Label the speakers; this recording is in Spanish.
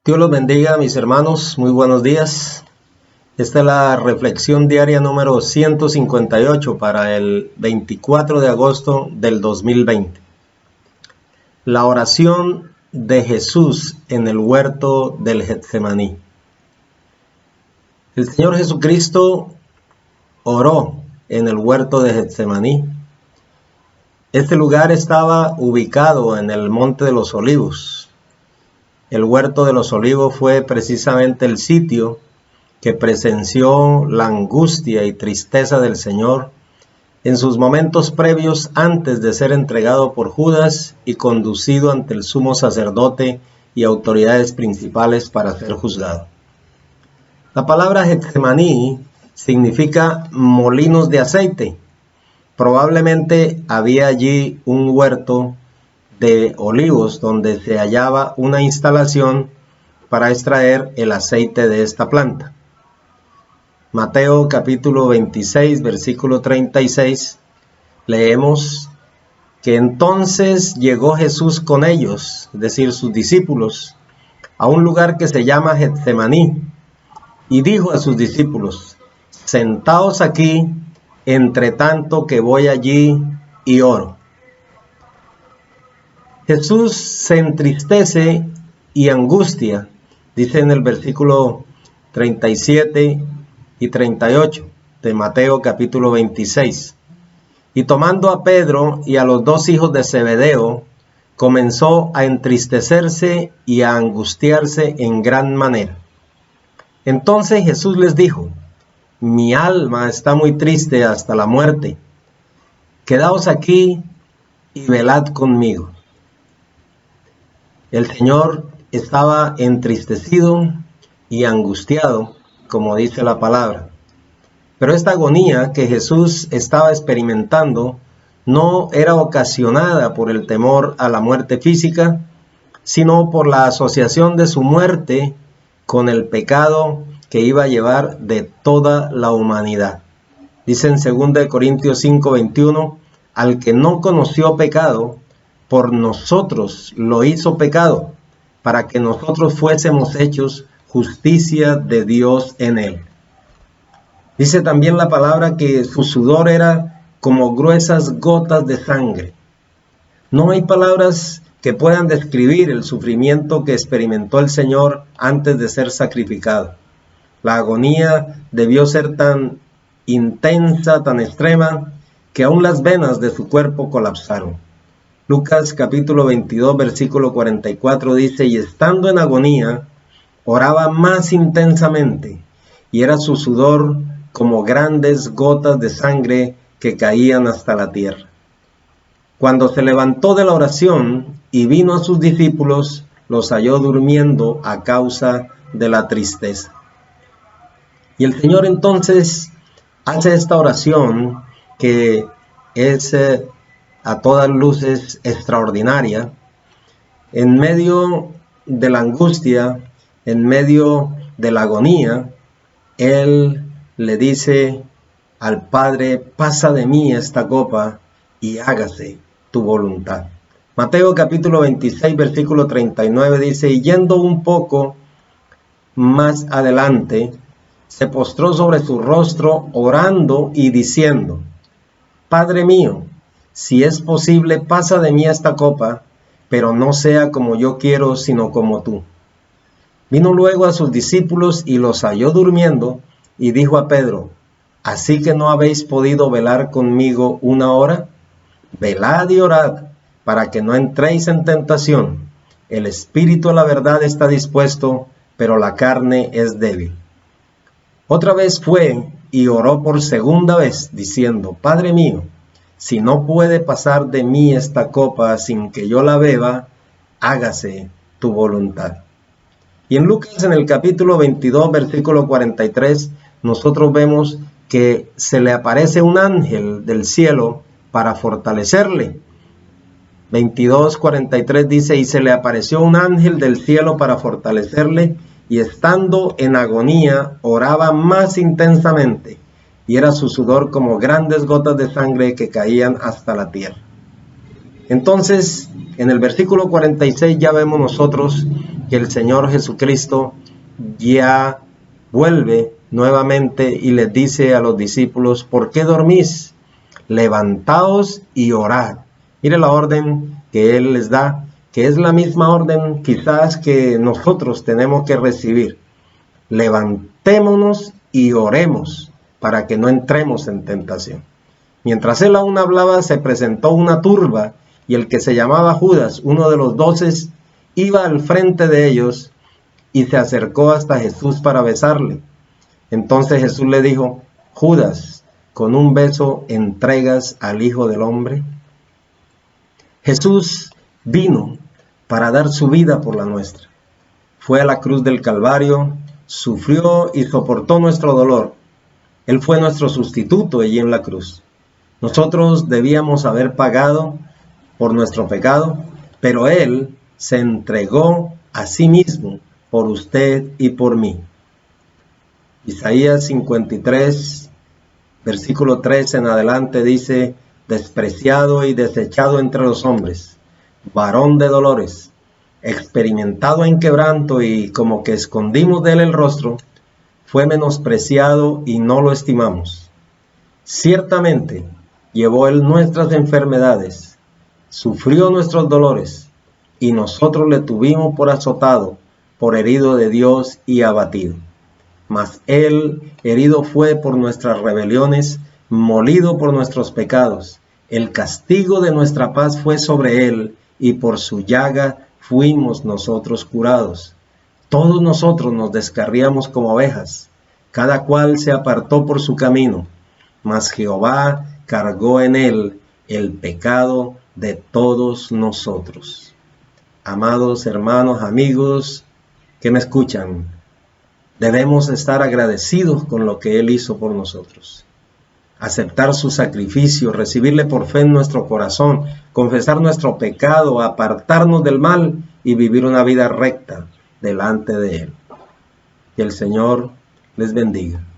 Speaker 1: Dios los bendiga, mis hermanos, muy buenos días. Esta es la reflexión diaria número 158 para el 24 de agosto del 2020. La oración de Jesús en el huerto del Getsemaní. El Señor Jesucristo oró en el huerto de Getsemaní. Este lugar estaba ubicado en el Monte de los Olivos. El huerto de los Olivos fue precisamente el sitio que presenció la angustia y tristeza del Señor en sus momentos previos antes de ser entregado por Judas y conducido ante el sumo sacerdote y autoridades principales para ser juzgado. La palabra Getsemaní significa molinos de aceite. Probablemente había allí un huerto de olivos donde se hallaba una instalación para extraer el aceite de esta planta. Mateo capítulo 26 versículo 36 leemos que entonces llegó Jesús con ellos, es decir, sus discípulos, a un lugar que se llama Getsemaní, y dijo a sus discípulos: sentaos aquí, entre tanto que voy allí y oro. Jesús se entristece y angustia, dice en el versículo 37 y 38 de Mateo capítulo 26. Y tomando a Pedro y a los dos hijos de Zebedeo, comenzó a entristecerse y a angustiarse en gran manera. Entonces Jesús les dijo: mi alma está muy triste hasta la muerte. Quedaos aquí y velad conmigo. El Señor estaba entristecido y angustiado, como dice la palabra. Pero esta agonía que Jesús estaba experimentando no era ocasionada por el temor a la muerte física, sino por la asociación de su muerte con el pecado que iba a llevar de toda la humanidad. Dice en 2 Corintios 5:21, al que no conoció pecado, por nosotros lo hizo pecado, para que nosotros fuésemos hechos justicia de Dios en él. Dice también la palabra que su sudor era como gruesas gotas de sangre. No hay palabras que puedan describir el sufrimiento que experimentó el Señor antes de ser sacrificado. La agonía debió ser tan intensa, tan extrema, que aún las venas de su cuerpo colapsaron. Lucas capítulo 22 versículo 44 dice: y estando en agonía, oraba más intensamente, y era su sudor como grandes gotas de sangre que caían hasta la tierra. Cuando se levantó de la oración y vino a sus discípulos, los halló durmiendo a causa de la tristeza. Y el Señor entonces hace esta oración que es a todas luces extraordinaria, en medio de la angustia, en medio de la agonía. Él le dice al Padre: pasa de mí esta copa y hágase tu voluntad. Mateo capítulo 26 versículo 39 dice: y yendo un poco más adelante, se postró sobre su rostro orando y diciendo: Padre mío, si es posible, pasa de mí esta copa, pero no sea como yo quiero, sino como tú. Vino luego a sus discípulos y los halló durmiendo, y dijo a Pedro: ¿así que no habéis podido velar conmigo una hora? Velad y orad, para que no entréis en tentación. El espíritu a la verdad está dispuesto, pero la carne es débil. Otra vez fue y oró por segunda vez, diciendo: Padre mío, si no puede pasar de mí esta copa sin que yo la beba, hágase tu voluntad. Y en Lucas, en el capítulo 22, versículo 43, nosotros vemos que se le aparece un ángel del cielo para fortalecerle. 22:43 dice: y se le apareció un ángel del cielo para fortalecerle, y estando en agonía, oraba más intensamente, y era su sudor como grandes gotas de sangre que caían hasta la tierra. Entonces, en el versículo 46 ya vemos nosotros que el Señor Jesucristo ya vuelve nuevamente y les dice a los discípulos: ¿por qué dormís? Levantaos y orad. Mire la orden que Él les da, que es la misma orden quizás que nosotros tenemos que recibir. Levantémonos y oremos para que no entremos en tentación. Mientras él aún hablaba, se presentó una turba, y el que se llamaba Judas, uno de los 12, iba al frente de ellos y se acercó hasta Jesús para besarle. Entonces Jesús le dijo: Judas, ¿con un beso entregas al Hijo del Hombre? Jesús vino para dar su vida por la nuestra. Fue a la cruz del Calvario, sufrió y soportó nuestro dolor. Él fue nuestro sustituto allí en la cruz. Nosotros debíamos haber pagado por nuestro pecado, pero Él se entregó a sí mismo por usted y por mí. Isaías 53, versículo 3 en adelante dice: despreciado y desechado entre los hombres, varón de dolores, experimentado en quebranto, y como que escondimos de él el rostro, fue menospreciado y no lo estimamos. Ciertamente llevó él nuestras enfermedades, sufrió nuestros dolores, y nosotros le tuvimos por azotado, por herido de Dios y abatido. Mas él herido fue por nuestras rebeliones, molido por nuestros pecados. El castigo de nuestra paz fue sobre él, y por su llaga fuimos nosotros curados. Todos nosotros nos descarriamos como ovejas, cada cual se apartó por su camino, mas Jehová cargó en él el pecado de todos nosotros. Amados hermanos, amigos que me escuchan, debemos estar agradecidos con lo que Él hizo por nosotros. Aceptar su sacrificio, recibirle por fe en nuestro corazón, confesar nuestro pecado, apartarnos del mal y vivir una vida recta delante de Él. Que el Señor les bendiga.